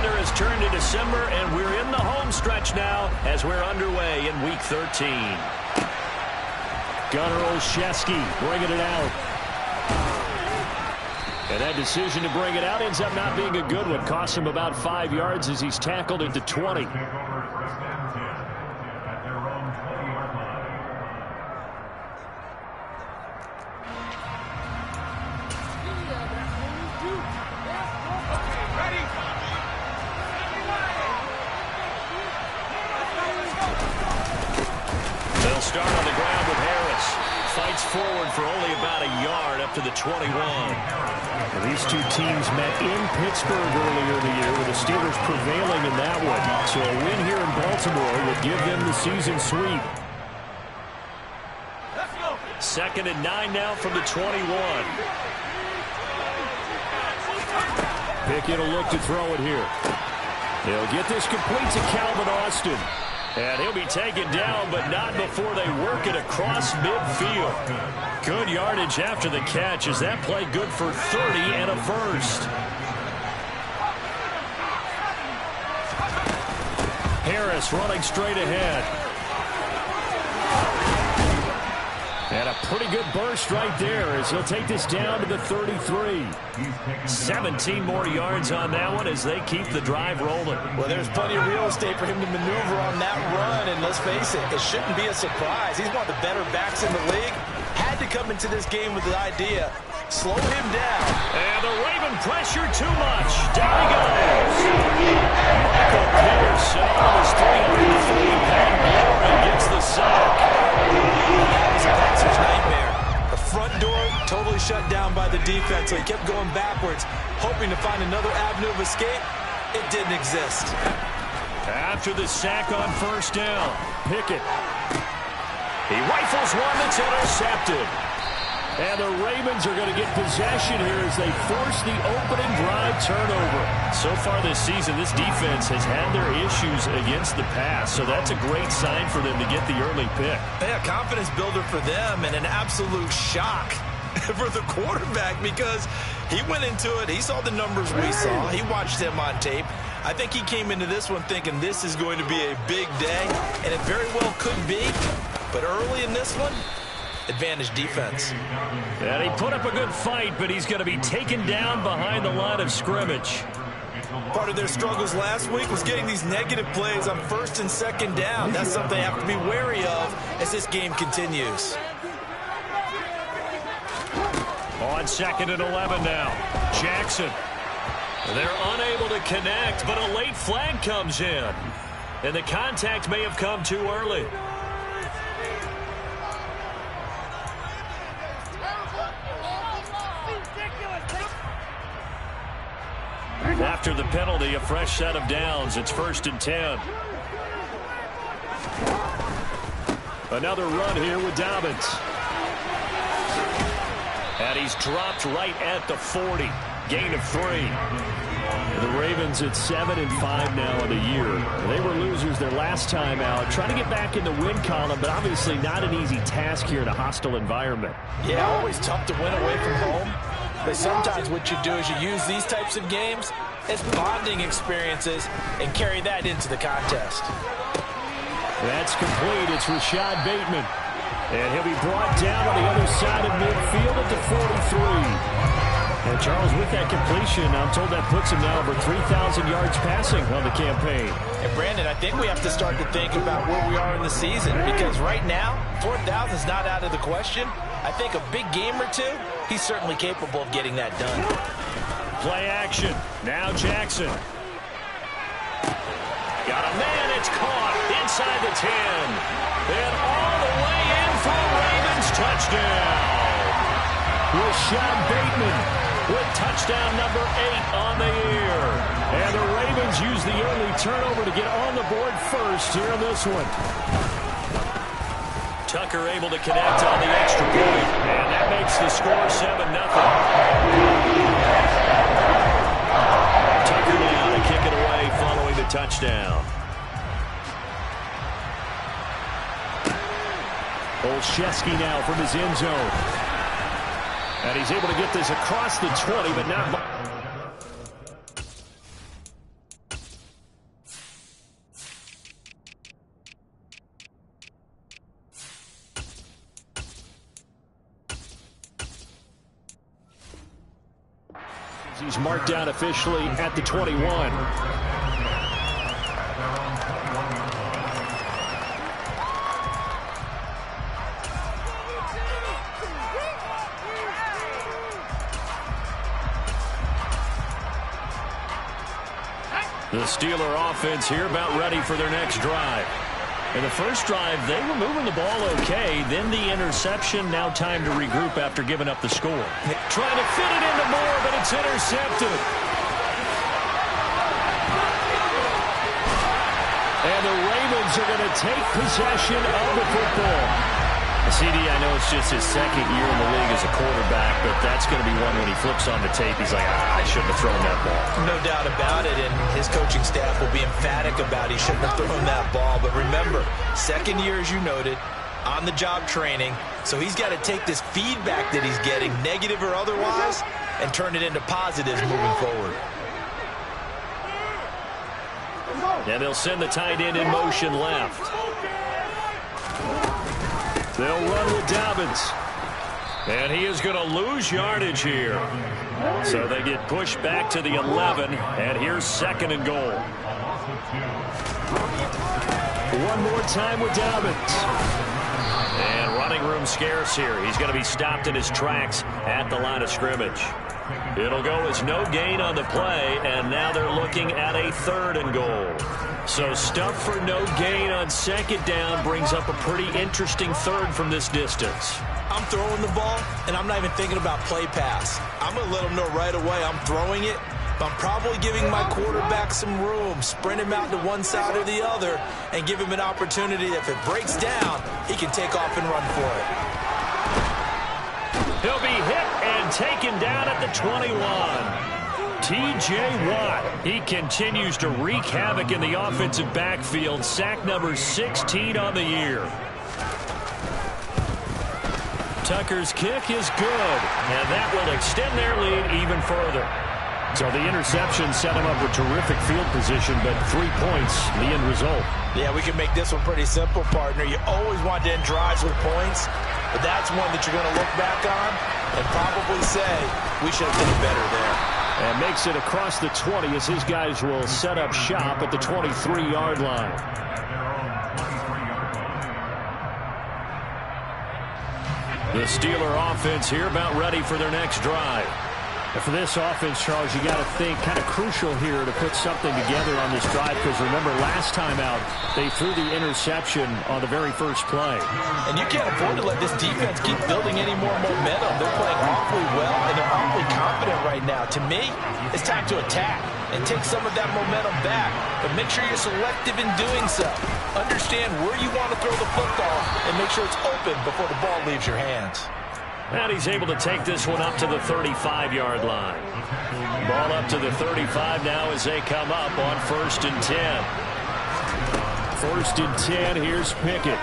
calendar has turned to December, and we're in the home stretch now as we're underway in Week 13. Gunnar Olszewski bringing it out. And that decision to bring it out ends up not being a good one. Costs him about 5 yards as he's tackled into 20. They'll start on the ground with Harris. Fights forward for only about a yard up to the 21. And these two teams met in Pittsburgh earlier in the year with the Steelers prevailing in that one. So a win here in Baltimore would give them the season sweep. 2nd and 9 now from the 21. Pickett will look to throw it here. He'll get this complete to Calvin Austin. And he'll be taken down, but not before they work it across midfield. Good yardage after the catch. Is that play good for 30 and a first? Harris running straight ahead. And a pretty good burst right there as he'll take this down to the 33. 17 more yards on that one as they keep the drive rolling. Well, there's plenty of real estate for him to maneuver on that run, and let's face it, it shouldn't be a surprise. He's one of the better backs in the league. Had to come into this game with the idea, slow him down. And the Raven pressure too much. Down he goes. Michael Pierce set on his 330-pound blower and gets the sack. It's a passer's nightmare. The front door totally shut down by the defense, so he kept going backwards, hoping to find another avenue of escape. It didn't exist. After the sack on first down, Pickett. He rifles one that's intercepted. And the Ravens are going to get possession here as they force the opening drive turnover. So far this season, this defense has had their issues against the pass, so that's a great sign for them to get the early pick. Yeah, confidence builder for them and an absolute shock for the quarterback because he went into it. He saw the numbers we saw. He watched them on tape. I think he came into this one thinking this is going to be a big day, and it very well could be. But early in this one, advantage defense. And he put up a good fight, but he's going to be taken down behind the line of scrimmage. Part of their struggles last week was getting these negative plays on 1st and 2nd down. That's something they have to be wary of as this game continues. On 2nd and 11 now, Jackson. They're unable to connect, but a late flag comes in. And the contact may have come too early. After the penalty, a fresh set of downs. It's 1st and 10. Another run here with Dobbins. And he's dropped right at the 40. Gain of 3. The Ravens at 7-5 now in the year. They were losers their last time out. Trying to get back in the win column, but obviously not an easy task here in a hostile environment. Yeah, always tough to win away from home. But sometimes what you do is you use these types of games as bonding experiences and carry that into the contest. That's complete. It's Rashad Bateman. And he'll be brought down on the other side of midfield at the 43. And Charles, with that completion, I'm told that puts him now over 3,000 yards passing on the campaign. And Brandon, I think we have to start to think about where we are in the season because right now, 4,000 is not out of the question. I think a big game or two, he's certainly capable of getting that done. Play action. Now Jackson. Got a man. It's caught inside the 10. And all the way in for a Ravens touchdown. Rashad Bateman with touchdown number 8 on the year. And the Ravens use the early turnover to get on the board first here in this one. Tucker able to connect on the extra point. And that makes the score 7-0. Tucker now to kick it away following the touchdown. Olszewski now from his end zone. And he's able to get this across the 20, but not. He's marked down officially at the 21. The Steeler offense here about ready for their next drive. In the first drive, they were moving the ball okay. Then the interception. Now time to regroup after giving up the score. Trying to fit it into Moore, but it's intercepted. And the Ravens are going to take possession of the football. CD, I know it's just his second year in the league as a quarterback, but that's going to be one when he flips on the tape. He's like, I shouldn't have thrown that ball. No doubt about it, and his coaching staff will be emphatic about he shouldn't have thrown that ball. But remember, second year, as you noted, on-the-job training, so he's got to take this feedback that he's getting, negative or otherwise, and turn it into positives moving forward. And they'll send the tight end in motion left. They'll run with Dobbins. And he is going to lose yardage here. So they get pushed back to the 11. And here's second and goal. One more time with Dobbins. And running room scarce here. He's going to be stopped in his tracks at the line of scrimmage. It'll go as no gain on the play. And now they're looking at a third and goal. So stuff for no gain on second down brings up a pretty interesting third from this distance. I'm throwing the ball, and I'm not even thinking about play pass. I'm going to let him know right away I'm throwing it, but I'm probably giving my quarterback some room, sprint him out to one side or the other, and give him an opportunity. If it breaks down, he can take off and run for it. He'll be hit and taken down at the 21. T.J. Watt, he continues to wreak havoc in the offensive backfield. Sack number 16 on the year. Tucker's kick is good, and that will extend their lead even further. So the interception set him up with terrific field position, but 3 points, the end result. Yeah, we can make this one pretty simple, partner. You always want to end drives with points, but that's one that you're going to look back on and probably say, we should have done better there. And makes it across the 20 as his guys will set up shop at the 23-yard line. The Steeler offense here about ready for their next drive. And for this offense, Charles, you got to think kind of crucial here to put something together on this drive, because remember last time out they threw the interception on the very first play. And you can't afford to let this defense keep building any more momentum. They're playing awfully well, and they're awfully confident right now. To me, it's time to attack and take some of that momentum back, but make sure you're selective in doing so. Understand where you want to throw the football and make sure it's open before the ball leaves your hands. And he's able to take this one up to the 35-yard line. Ball up to the 35 now as they come up on 1st and 10. 1st and 10, here's Pickett.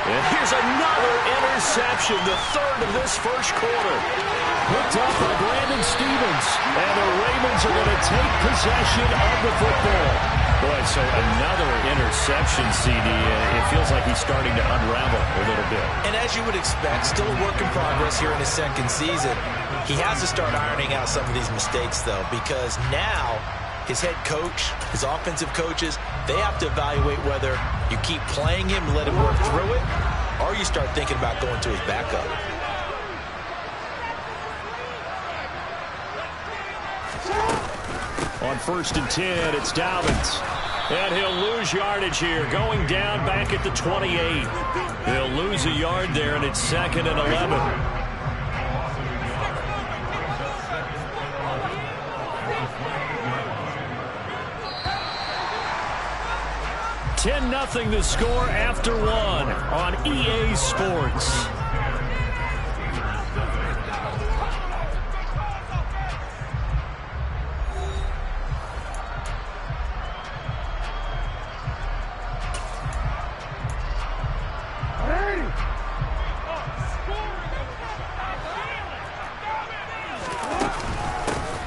And here's another interception, the third of this first quarter. Picked up by Brandon Stevens. And the Ravens are going to take possession of the football. Boy, so another interception, CD. It feels like he's starting to unravel a little bit. And as you would expect, still a work in progress here in his second season. He has to start ironing out some of these mistakes, though, because now his head coach, his offensive coaches, they have to evaluate whether you keep playing him, let him work through it, or you start thinking about going to his backup. On 1st and 10, it's Dobbins. And he'll lose yardage here, going down back at the 28. He'll lose a yard there, and it's 2nd and 11. $10-0 the score after one on EA Sports.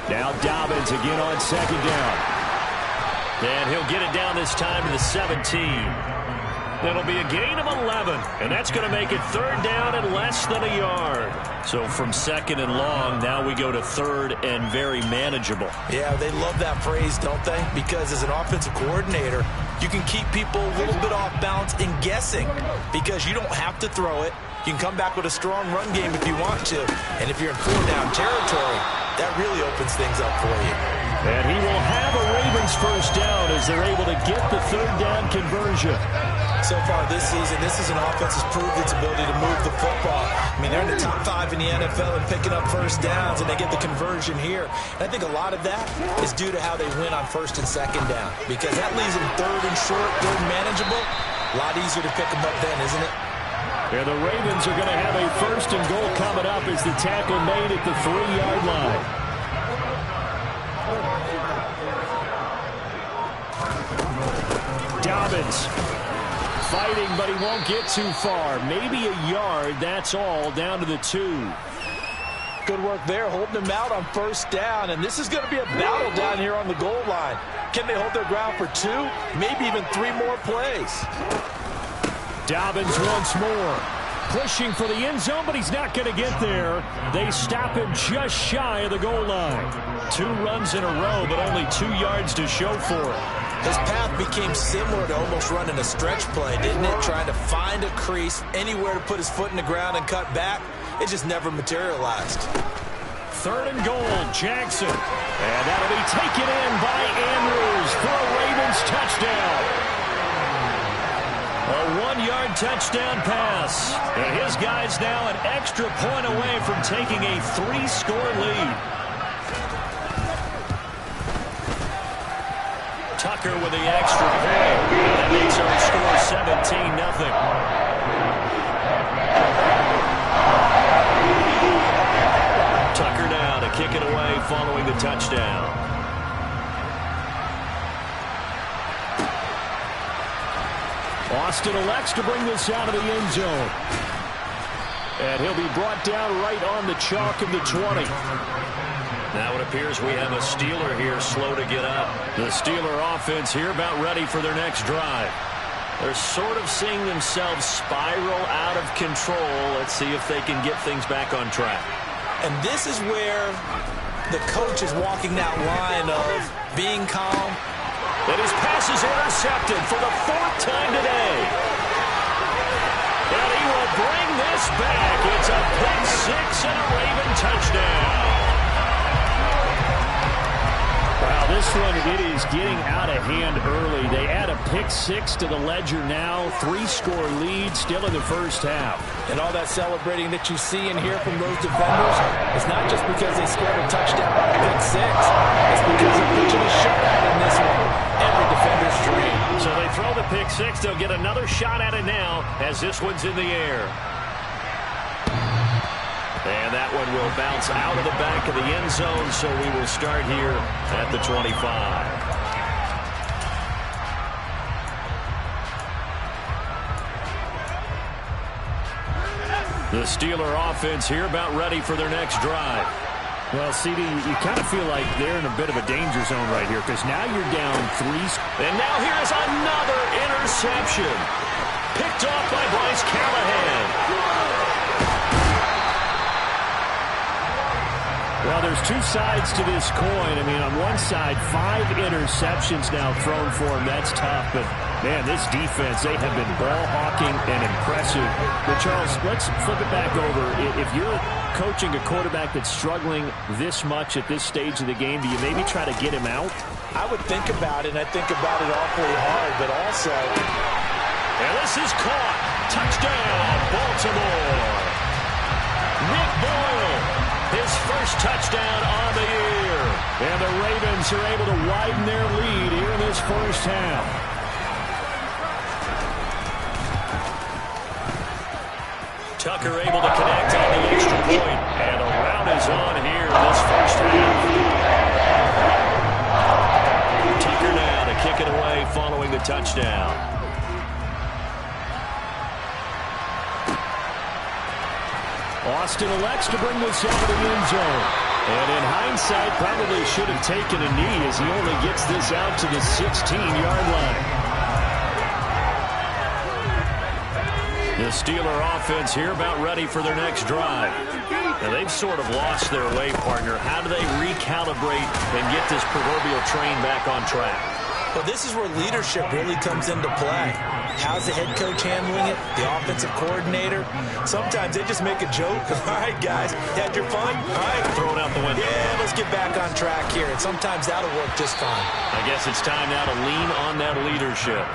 Now Dobbins again on 2nd down. And he'll get it down this time to the 17. It'll be a gain of 11, and that's going to make it third down and less than a yard. So from second and long, now we go to third and very manageable. Yeah, they love that phrase, don't they? Because as an offensive coordinator, you can keep people a little bit off balance and guessing because you don't have to throw it. You can come back with a strong run game if you want to. And if you're in four-down territory, that really opens things up for you. And he will have a Ravens first down as they're able to get the third down conversion. So far this season, this is an offense that's proved its ability to move the football. I mean, they're in the top 5 in the NFL and picking up first downs, and they get the conversion here. And I think a lot of that is due to how they win on first and second down, because that leaves them third and short, third and manageable. A lot easier to pick them up then, isn't it? Yeah, the Ravens are going to have a first and goal coming up as the tackle made at the 3-yard line. Dobbins fighting, but he won't get too far. Maybe a yard, that's all, down to the 2. Good work there, holding them out on first down. And this is going to be a battle down here on the goal line. Can they hold their ground for 2? Maybe even 3 more plays. Dobbins once more. Pushing for the end zone, but he's not going to get there. They stop him just shy of the goal line. 2 runs in a row, but only 2 yards to show for it. His path became similar to almost running a stretch play, didn't it? Trying to find a crease, anywhere to put his foot in the ground and cut back. It just never materialized. Third and goal, Jackson. And that'll be taken in by Andrews for a Ravens touchdown. A 1-yard touchdown pass. And his guy's now an extra point away from taking a 3-score lead. Tucker with the extra point. That makes our score 17-0. Tucker now to kick it away following the touchdown. Austin elects to bring this out of the end zone. And he'll be brought down right on the chalk of the 20. Now it appears we have a Steeler here slow to get up. The Steeler offense here about ready for their next drive. They're sort of seeing themselves spiral out of control. Let's see if they can get things back on track. And this is where the coach is walking that line of being calm. And his pass is intercepted for the 4th time today. And he will bring this back. It's a pick 6 and a Raven touchdown. Wow, this one, it is getting out of hand early. They add a pick 6 to the ledger now. 3-score lead still in the first half. And all that celebrating that you see and hear from those defenders, it's not just because they scored a touchdown on a pick 6. It's because they're pitching a shutout in this one. Every defender's dream. So they throw the pick 6. They'll get another shot at it now as this one's in the air. And that one will bounce out of the back of the end zone, so we will start here at the 25. The Steeler offense here about ready for their next drive. Well, CD, you kind of feel like they're in a bit of a danger zone right here because now you're down 3. And now here's another interception. Picked off by Bryce Callahan. Well, there's 2 sides to this coin. I mean, on one side, 5 interceptions now thrown for him. That's tough. But, man, this defense, they have been ball hawking and impressive. But, Charles, let's flip it back over. If you're coaching a quarterback that's struggling this much at this stage of the game, do you maybe try to get him out? I would think about it, and I think about it awfully hard. But also, and this is caught. Touchdown, Baltimore. Nick Boyle. His first touchdown on the year. And the Ravens are able to widen their lead here in this first half. Tucker able to connect on the extra point. And the route is on here in this first half. Tucker now to kick it away following the touchdown. Austin elects to bring this out of the end zone. And in hindsight, probably should have taken a knee as he only gets this out to the 16-yard line. The Steeler offense here about ready for their next drive. Now, they've sort of lost their way, partner. How do they recalibrate and get this proverbial train back on track? Well, this is where leadership really comes into play. How's the head coach handling it? The offensive coordinator? Sometimes they just make a joke. All right, guys, had your fun? All right. Throw it out the window. Yeah, let's get back on track here. And sometimes that'll work just fine. I guess it's time now to lean on that leadership.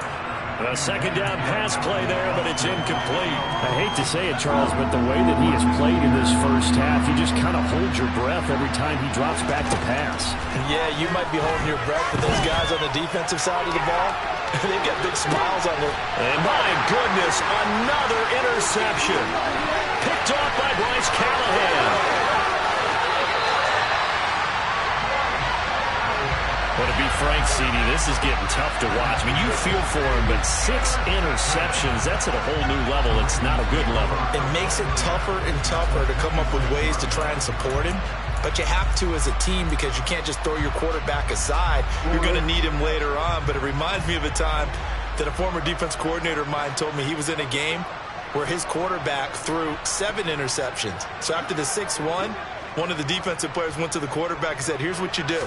A second down pass play there, but it's incomplete. I hate to say it, Charles, but the way that he has played in this first half, you just kind of hold your breath every time he drops back to pass. Yeah, you might be holding your breath with those guys on the defensive side of the ball. They've got big smiles on their... And my goodness, another interception. Picked off by Bryce Callahan. Well, to be frank, CD, this is getting tough to watch. I mean, you feel for him, but 6 interceptions, that's at a whole new level. It's not a good level. It makes it tougher and tougher to come up with ways to try and support him. But you have to as a team because you can't just throw your quarterback aside. You're going to need him later on. But it reminds me of a time that a former defense coordinator of mine told me he was in a game where his quarterback threw 7 interceptions. So after the 6-1, one of the defensive players went to the quarterback and said, here's what you do.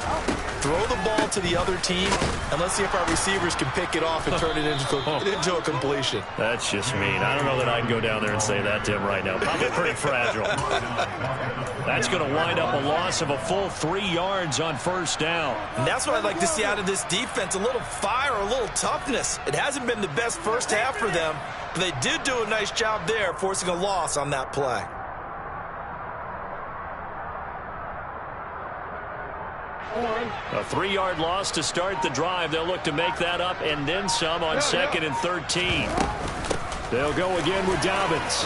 Throw the ball to the other team, and let's see if our receivers can pick it off and turn it into a completion. That's just mean. I don't know that I'd go down there and say that to him right now. Probably pretty fragile. That's going to wind up a loss of a full 3 yards on first down. And that's what I'd like to see out of this defense, a little fire, a little toughness. It hasn't been the best first half for them, but they did do a nice job there forcing a loss on that play. A 3-yard loss to start the drive. They'll look to make that up and then some on 2nd and 13. They'll go again with Dobbins.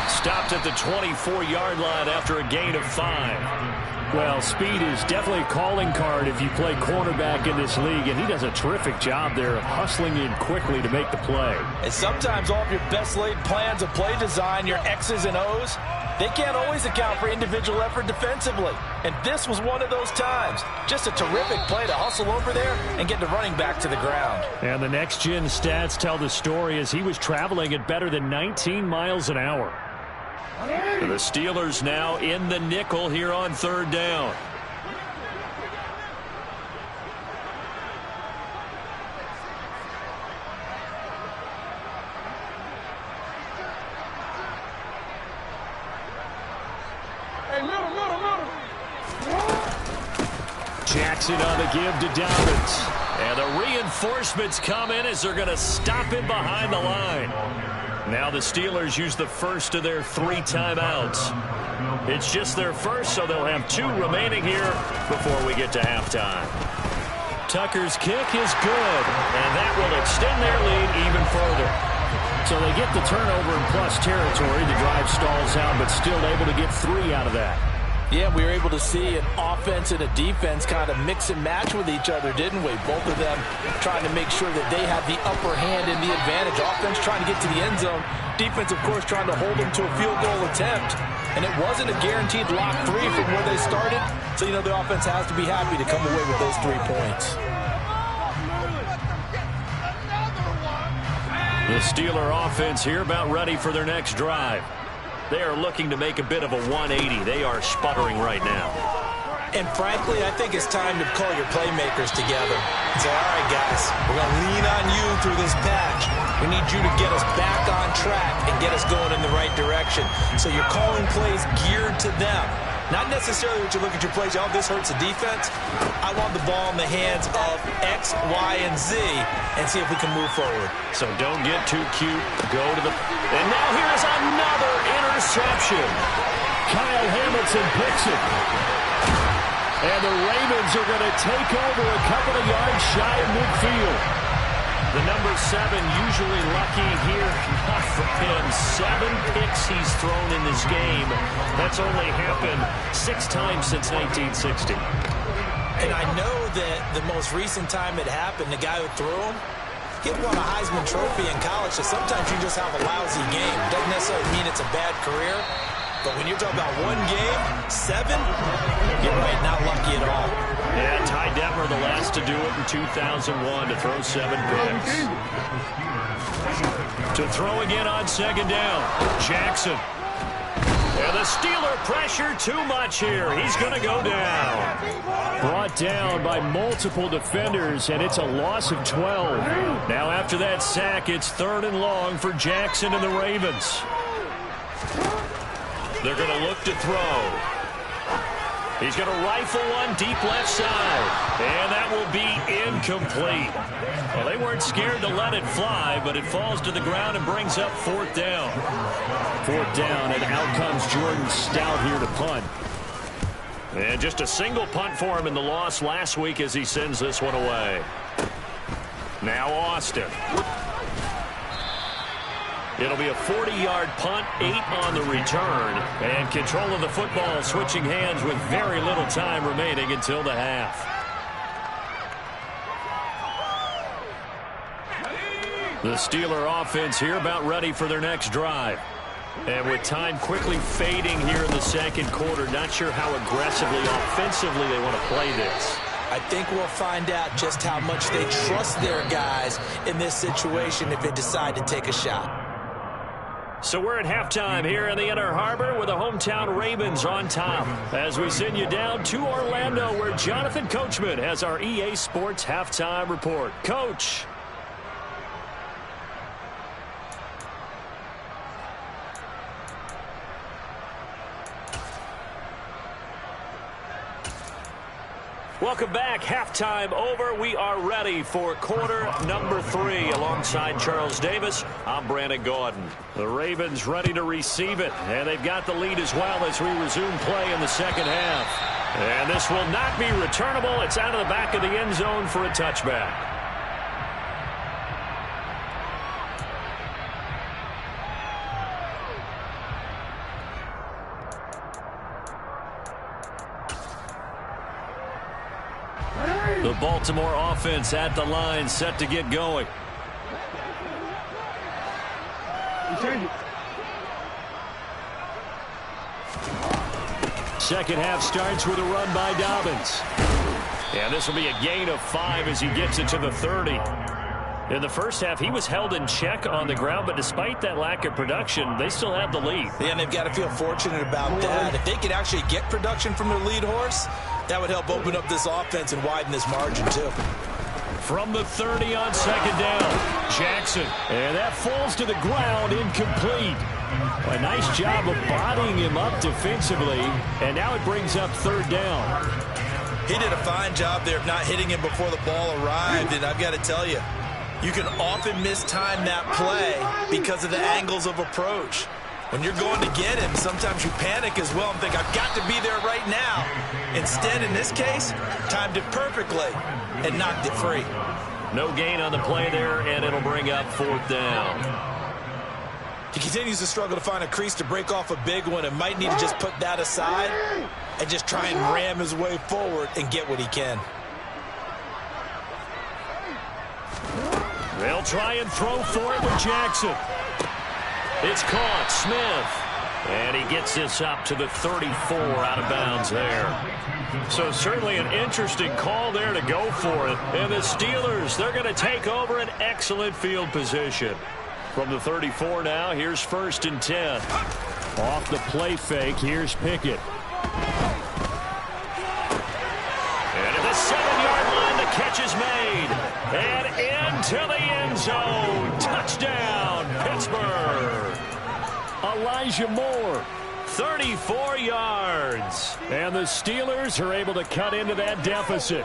Stopped at the 24-yard line after a gain of 5. Well, speed is definitely a calling card if you play cornerback in this league, and he does a terrific job there of hustling in quickly to make the play. And sometimes all of your best laid plans of play design, your X's and O's, they can't always account for individual effort defensively. And this was one of those times. Just a terrific play to hustle over there and get the running back to the ground. And the next-gen stats tell the story as he was traveling at better than 19 miles an hour. The Steelers now in the nickel here on 3rd down. Jackson on the give to Dobbins. And the reinforcements come in as they're going to stop him behind the line. Now the Steelers use the first of their 3 timeouts. It's just their first, so they'll have 2 remaining here before we get to halftime. Tucker's kick is good, and that will extend their lead even further. So they get the turnover in plus territory. The drive stalls out, but still able to get 3 out of that. Yeah, we were able to see an offense and a defense kind of mix and match with each other, didn't we? Both of them trying to make sure that they have the upper hand and the advantage. Offense trying to get to the end zone. Defense, of course, trying to hold them to a field goal attempt. And it wasn't a guaranteed lock 3 from where they started. So, the offense has to be happy to come away with those 3 points. The Steeler offense here about ready for their next drive. They are looking to make a bit of a 180. They are sputtering right now. And frankly, I think it's time to call your playmakers together and say, all right, guys, we're going to lean on you through this patch. We need you to get us back on track and get us going in the right direction. So you're calling plays geared to them. Not necessarily what you look at your plays, oh, this hurts the defense. I want the ball in the hands of X, Y, and Z and see if we can move forward. So don't get too cute. Go to the... And now here's another interception. Kyle Hamilton picks it. And the Ravens are going to take over a couple of yards shy of midfield. The number 7 usually lucky here. Not for him. 7 picks he's thrown in this game. That's only happened 6 times since 1960. And I know that the most recent time it happened, the guy who threw him, he won a Heisman Trophy in college, so sometimes you just have a lousy game. Doesn't necessarily mean it's a bad career. But when you're talking about 1 game, 7, you're right, not lucky at all. Yeah, Ty Detmer, the last to do it in 2001, to throw 7 picks. To throw again on second down. Jackson. And the Steeler pressure too much here. He's going to go down. Brought down by multiple defenders, and it's a loss of 12. Now after that sack, it's 3rd and long for Jackson and the Ravens. They're going to look to throw. He's going to rifle one deep left side. And that will be incomplete. Well, they weren't scared to let it fly, but it falls to the ground and brings up 4th down. 4th down, and out comes Jordan Stout here to punt. And just a single punt for him in the loss last week as he sends this one away. Now Austin. It'll be a 40-yard punt, 8 on the return, and control of the football switching hands with very little time remaining until the half. The Steeler offense here about ready for their next drive. And with time quickly fading here in the second quarter, not sure how aggressively, offensively they want to play this. I think we'll find out just how much they trust their guys in this situation if they decide to take a shot. So we're at halftime here in the Inner Harbor with the hometown Ravens on top as we send you down to Orlando where Jonathan Coachman has our EA Sports halftime report. Coach. Welcome back. Halftime over. We are ready for quarter number 3. Alongside Charles Davis, I'm Brandon Gordon. The Ravens ready to receive it, and they've got the lead as well as we resume play in the second half. And this will not be returnable. It's out of the back of the end zone for a touchback. The Baltimore offense at the line, set to get going. Second half starts with a run by Dobbins. And this will be a gain of 5 as he gets it to the 30. In the first half, he was held in check on the ground, but despite that lack of production, they still have the lead. Yeah, and they've got to feel fortunate about that. If they could actually get production from their lead horse, that would help open up this offense and widen this margin, too. From the 30 on second down, Jackson. And that falls to the ground, incomplete. A nice job of bodying him up defensively, and now it brings up 3rd down. He did a fine job there of not hitting him before the ball arrived, and I've got to tell you, you can often mistime that play because of the angles of approach. When you're going to get him, sometimes you panic as well and think, I've got to be there right now. Instead, in this case, timed it perfectly and knocked it free. No gain on the play there, and it'll bring up 4th down. He continues to struggle to find a crease to break off a big one and might need to just put that aside and just try and ram his way forward and get what he can. They'll try and throw for it with Jackson. It's caught. Smith. And he gets this up to the 34 out of bounds there. So certainly an interesting call there to go for it. And the Steelers, they're going to take over an excellent field position. From the 34 now, here's 1st and 10. Off the play fake, here's Pickett. And at the 7-yard line, the catch is made. And into the end zone. Touchdown, Pittsburgh. Elijah Moore, 34 yards. And the Steelers are able to cut into that deficit.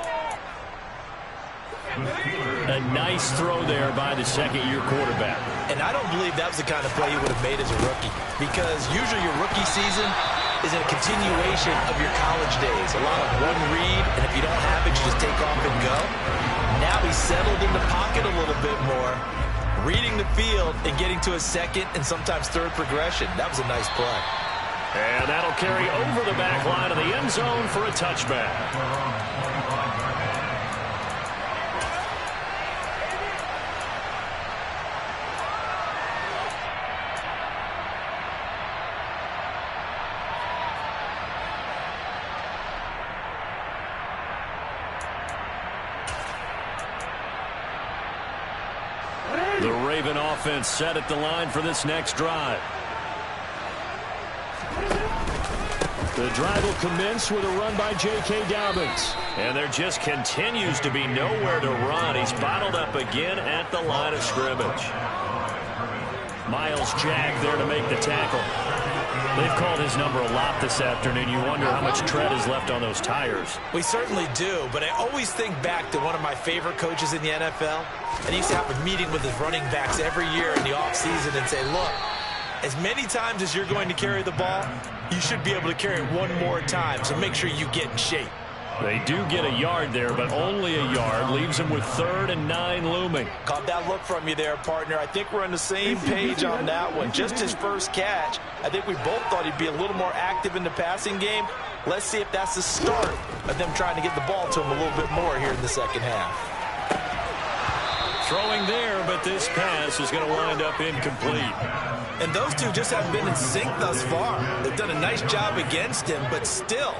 A nice throw there by the second-year quarterback. And I don't believe that was the kind of play he would have made as a rookie, because usually your rookie season is a continuation of your college days. A lot of one read, and if you don't have it, you just take off and go. Now he's settled in the pocket a little bit more, reading the field and getting to a second and sometimes third progression. That was a nice play. And that'll carry over the back line of the end zone for a touchback. The Raven offense set at the line for this next drive. The drive will commence with a run by J.K. Dobbins. And there just continues to be nowhere to run. He's bottled up again at the line of scrimmage. Miles Jack there to make the tackle. They've called his number a lot this afternoon. You wonder how much tread is left on those tires. We certainly do, but I always think back to one of my favorite coaches in the NFL. And he used to have a meeting with his running backs every year in the offseason and say, look, as many times as you're going to carry the ball, you should be able to carry it one more time, so make sure you get in shape. They do get a yard there, but only a yard. Leaves them with 3rd and 9 looming. Caught that look from you there, partner. I think we're on the same page on that one. Just his first catch. I think we both thought he'd be a little more active in the passing game. Let's see if that's the start of them trying to get the ball to him a little bit more here in the second half. Throwing there, but this pass is going to wind up incomplete. And those two just haven't been in sync thus far. They've done a nice job against him, but still,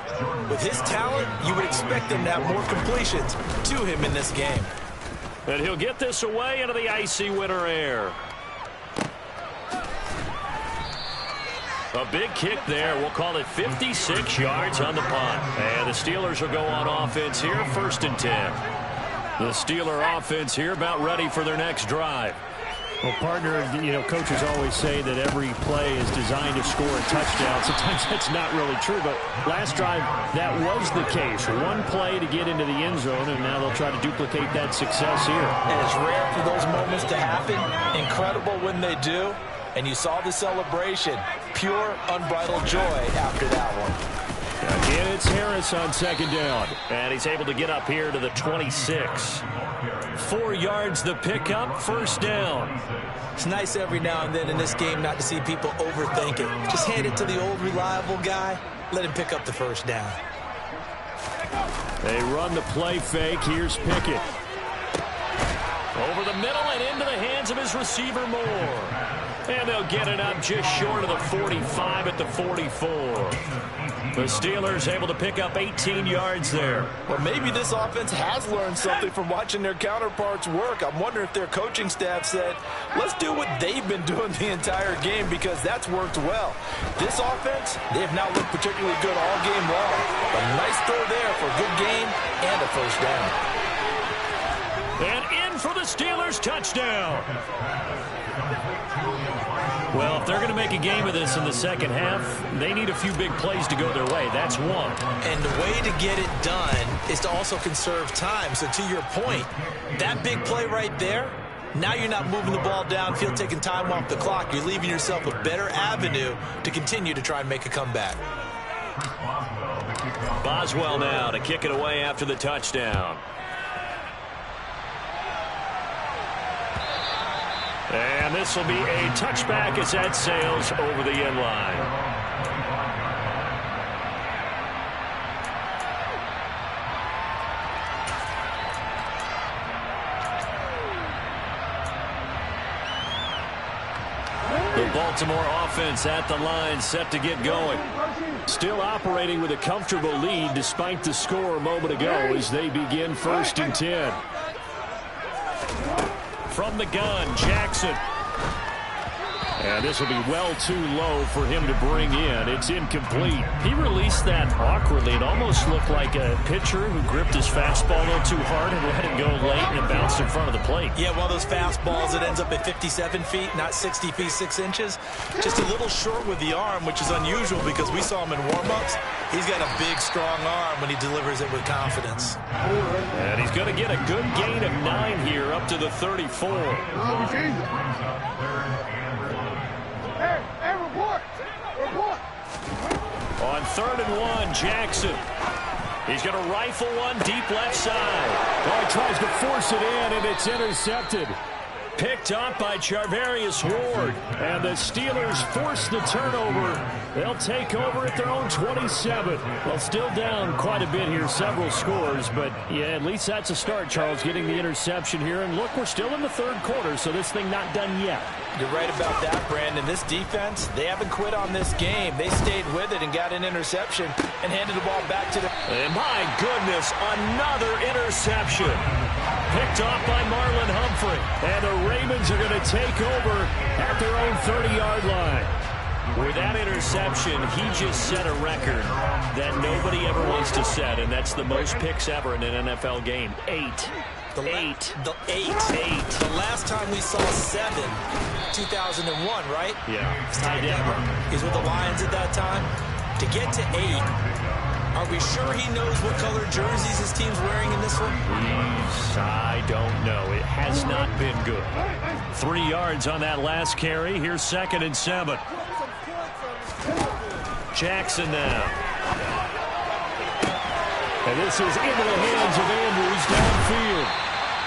with his talent, you would expect him to have more completions to him in this game. And he'll get this away into the icy winter air. A big kick there. We'll call it 56 yards on the punt. And the Steelers will go on offense here, 1st and 10. The Steeler offense here about ready for their next drive. Well, partner, you know, coaches always say that every play is designed to score a touchdown. Sometimes that's not really true, but last drive, that was the case. One play to get into the end zone, and now they'll try to duplicate that success here. And it's rare for those moments to happen. Incredible when they do. And you saw the celebration. Pure, unbridled joy after that one. Again, it's Harris on 2nd down. And he's able to get up here to the 26. 4 yards the pickup, 1st down. It's nice every now and then in this game not to see people overthink it. Just hand it to the old reliable guy. Let him pick up the 1st down. They run the play fake. Here's Pickett. Over the middle and into the hands of his receiver Moore. And they'll get it up just short of the 45 at the 44. The Steelers able to pick up 18 yards there. Well, maybe this offense has learned something from watching their counterparts work. I'm wondering if their coaching staff said, let's do what they've been doing the entire game, because that's worked well. This offense, they have not looked particularly good all game long. A nice throw there for a good gain and a 1st down. And in for the Steelers touchdown. Well, if they're going to make a game of this in the second half, they need a few big plays to go their way. That's one. And the way to get it done is to also conserve time. So to your point, that big play right there, now you're not moving the ball downfield, taking time off the clock. You're leaving yourself a better avenue to continue to try and make a comeback. Boswell now to kick it away after the touchdown. And this will be a touchback as that sails over the end line. The Baltimore offense at the line, set to get going. Still operating with a comfortable lead despite the score a moment ago as they begin 1st and 10. From the gun, Jackson. And this will be well too low for him to bring in. It's incomplete. He released that awkwardly. It almost looked like a pitcher who gripped his fastball a little too hard and let it go late, and it bounced in front of the plate. Yeah, one of those fastballs that ends up at 57 feet, not 60 feet, 6 inches. Just a little short with the arm, which is unusual because we saw him in warm-ups. He's got a big, strong arm when he delivers it with confidence. And he's going to get a good gain of 9 here, up to the 34. On 3rd and 1, Jackson. He's going to rifle one deep left side. Oh, he tries to force it in, and it's intercepted. Picked up by Charvarius Ward. And the Steelers force the turnover. They'll take over at their own 27. Well, still down quite a bit here, several scores. But, yeah, at least that's a start, Charles, getting the interception here. And, look, we're still in the 3rd quarter, so this thing not done yet. You're right about that, Brandon. This defense, they haven't quit on this game. They stayed with it and got an interception and handed the ball back to them. And, my goodness, another interception. picked off by Marlon Humphrey. And the Ravens are going to take over at their own 30-yard line. With that interception, he just set a record that nobody ever wants to set, and that's the most picks ever in an NFL game. 8. The last time we saw 7, 2001, right? Yeah. Ty Detmer. He's with the Lions at that time. To get to 8, are we sure he knows what color jerseys his team's wearing in this one? I don't know. It has not been good. 3 yards on that last carry. Here's 2nd and 7. Jackson now. And this is into the hands of Andrews downfield.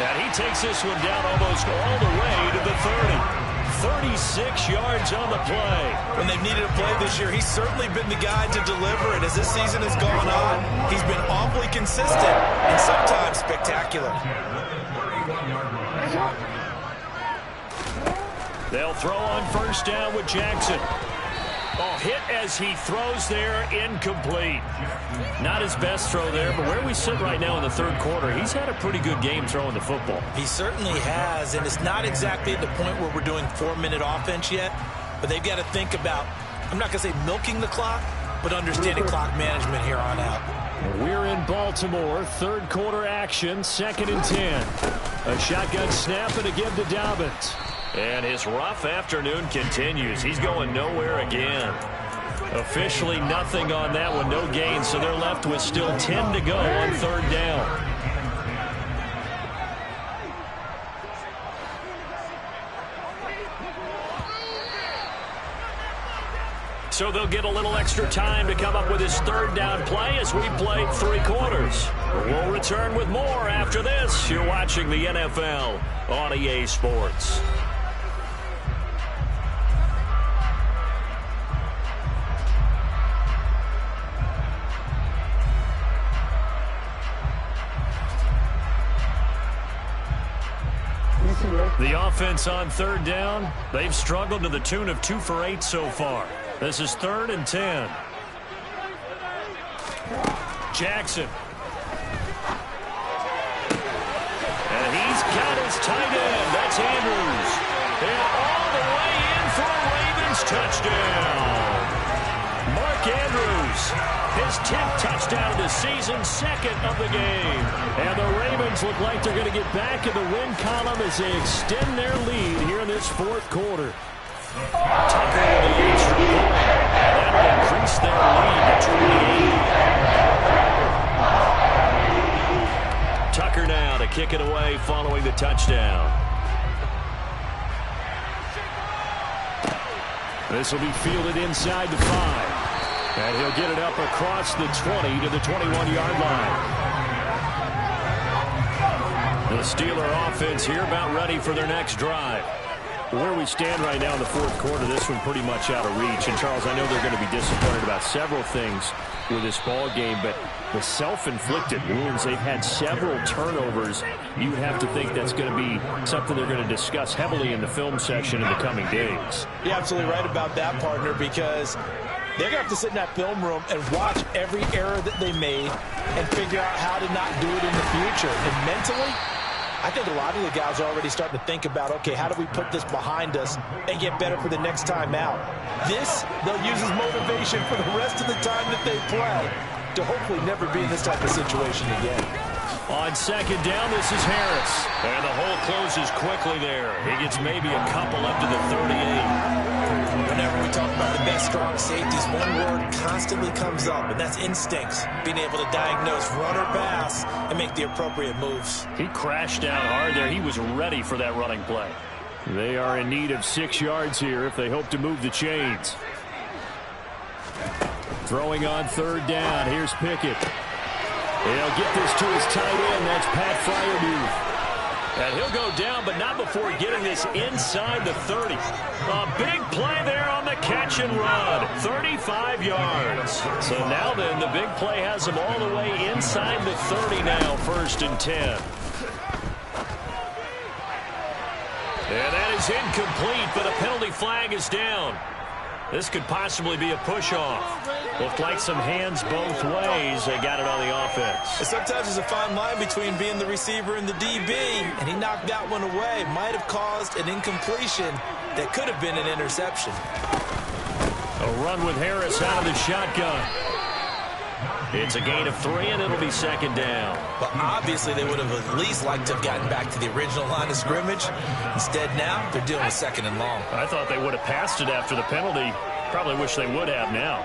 And he takes this one down almost all the way to the 30. 36 yards on the play. When they've needed a play this year, he's certainly been the guy to deliver. And as this season has gone on, he's been awfully consistent and sometimes spectacular. They'll throw on 1st down with Jackson. Oh, hit as he throws there, incomplete. Not his best throw there, but where we sit right now in the 3rd quarter, he's had a pretty good game throwing the football. He certainly has, and it's not exactly at the point where we're doing 4-minute offense yet, but they've got to think about, I'm not going to say milking the clock, but understanding clock management here on out. We're in Baltimore, 3rd quarter action, 2nd and 10. A shotgun snap and a give to Dobbins. And his rough afternoon continues. He's going nowhere again. Officially nothing on that one, no gain, so they're left with still 10 to go on 3rd down. So they'll get a little extra time to come up with his 3rd down play as we play 3 quarters. We'll return with more after this. You're watching the NFL on EA Sports. The offense on 3rd down, they've struggled to the tune of 2 for 8 so far. This is 3rd and 10. Jackson. And he's got his tight end. That's Andrews. And all the way in for a Ravens touchdown. Mark Andrews. His 10th touchdown of the season, 2nd of the game. And the Ravens look like they're going to get back in the win column as they extend their lead here in this 4th quarter. Tucker with the extra point. That'll increase their lead to 28. Tucker now to kick it away following the touchdown. This will be fielded inside the 5. And he'll get it up across the 20 to the 21-yard line. The Steeler offense here about ready for their next drive. Where we stand right now in the 4th quarter, this one pretty much out of reach. And, Charles, I know they're going to be disappointed about several things with this ball game, but the self-inflicted wounds, they've had several turnovers. You would have to think that's going to be something they're going to discuss heavily in the film section in the coming days. You're absolutely right about that, partner, because they're going to have to sit in that film room and watch every error that they made and figure out how to not do it in the future. And mentally, I think a lot of the guys are already starting to think about, okay, how do we put this behind us and get better for the next time out? This, they'll use as motivation for the rest of the time that they play to hopefully never be in this type of situation again. On 2nd down, this is Harris. And the hole closes quickly there. He gets maybe a couple up to the 38. Whenever we talk about the best strong safeties, one word constantly comes up, and that's instincts. Being able to diagnose run or pass and make the appropriate moves. He crashed down hard there. He was ready for that running play. They are in need of 6 yards here if they hope to move the chains. Throwing on 3rd down. Here's Pickett. He'll get this to his tight end. That's Pat Freiermuth. And he'll go down, but not before getting this inside the 30. A big play there on the catch and run. 35 yards. So now then, the big play has him all the way inside the 30 now, 1st and 10. And that is incomplete, but a penalty flag is down. This could possibly be a push-off. Looked like some hands both ways. They got it on the offense. And sometimes there's a fine line between being the receiver and the DB, and he knocked that one away. Might have caused an incompletion that could have been an interception. A run with Harris out of the shotgun. It's a gain of 3, and it'll be second down. But obviously they would have at least liked to have gotten back to the original line of scrimmage. Instead now, they're dealing with second and long. I thought they would have passed it after the penalty. Probably wish they would have now.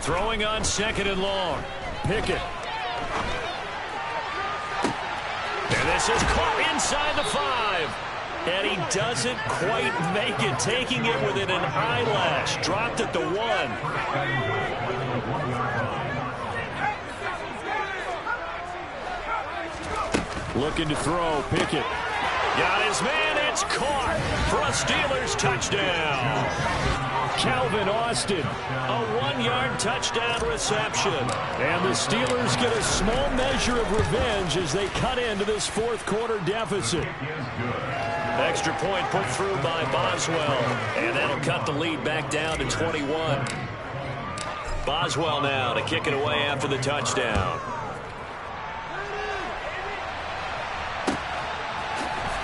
Throwing on second and long. Pickett. And this is caught inside the 5. And he doesn't quite make it, taking it within an eyelash. Dropped at the 1. Looking to throw. Pickett. Got his man. It's caught for a Steelers touchdown. Calvin Austin, a 1-yard touchdown reception. And the Steelers get a small measure of revenge as they cut into this fourth quarter deficit. Extra point put through by Boswell. And that'll cut the lead back down to 21. Boswell now to kick it away after the touchdown.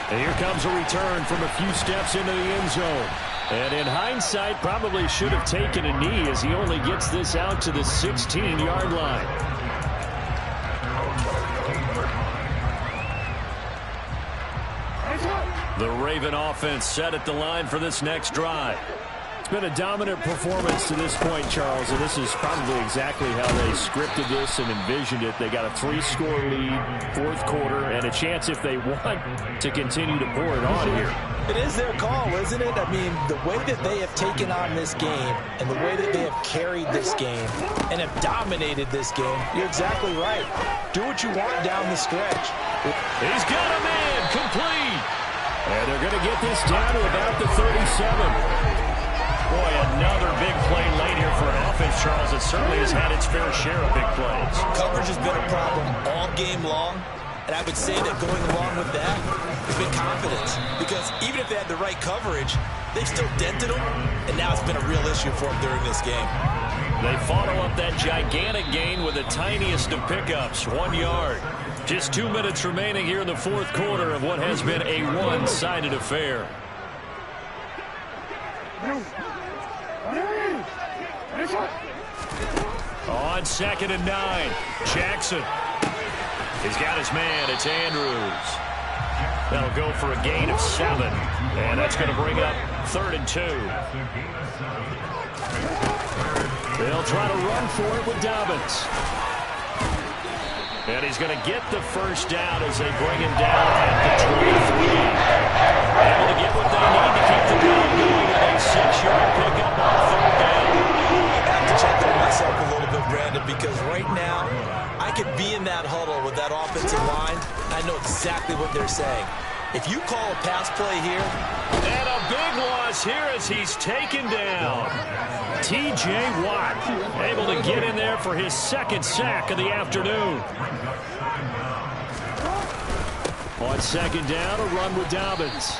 And here comes a return from a few steps into the end zone. And in hindsight, probably should have taken a knee as he only gets this out to the 16-yard line. The Raven offense set at the line for this next drive. It's been a dominant performance to this point, Charles, and this is probably exactly how they scripted this and envisioned it. They got a 3-score lead, fourth quarter, and a chance if they want to continue to pour it on here. It is their call, isn't it? I mean, the way that they have taken on this game and the way that they have carried this game and have dominated this game, you're exactly right. Do what you want down the stretch. He's got a man complete. And they're going to get this down to about the 37. Boy, another big play late here for an offense, Charles, that certainly has had its fair share of big plays. Coverage has been a problem all game long, and I would say that going along with that has been confidence. Because even if they had the right coverage, they've still dented them, and now it's been a real issue for them during this game. They follow up that gigantic gain with the tiniest of pickups, 1 yard. Just 2 minutes remaining here in the fourth quarter of what has been a one-sided affair. On 2nd and 9, Jackson. He's got his man. It's Andrews. That'll go for a gain of 7. And that's going to bring up 3rd and 2. They'll try to run for it with Dobbins. And he's going to get the first down as they bring him down at the 23. Able to get what they need to keep the drive going with a 6-yard pickup on 3rd down. I have to check on myself a little bit, Brandon, because right now I could be in that huddle with that offensive line. I know exactly what they're saying. If you call a pass play here. And a big loss here as he's taken down. T.J. Watt able to get in there for his 2nd sack of the afternoon. On 2nd down, a run with Dobbins.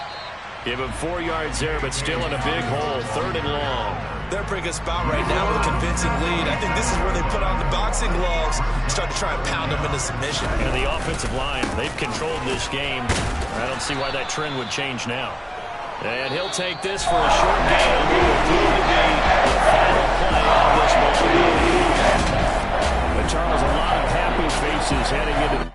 Give him 4 yards there, but still in a big hole. 3rd and long. They're a pretty good spot right now with a convincing lead. I think this is where they put on the boxing gloves and start to try and pound them into submission. And the offensive line, they've controlled this game. I don't see why that trend would change now. And he'll take this for a short gain. It will prove to be the final play of this ball game. But Charles, a lot of happy faces heading into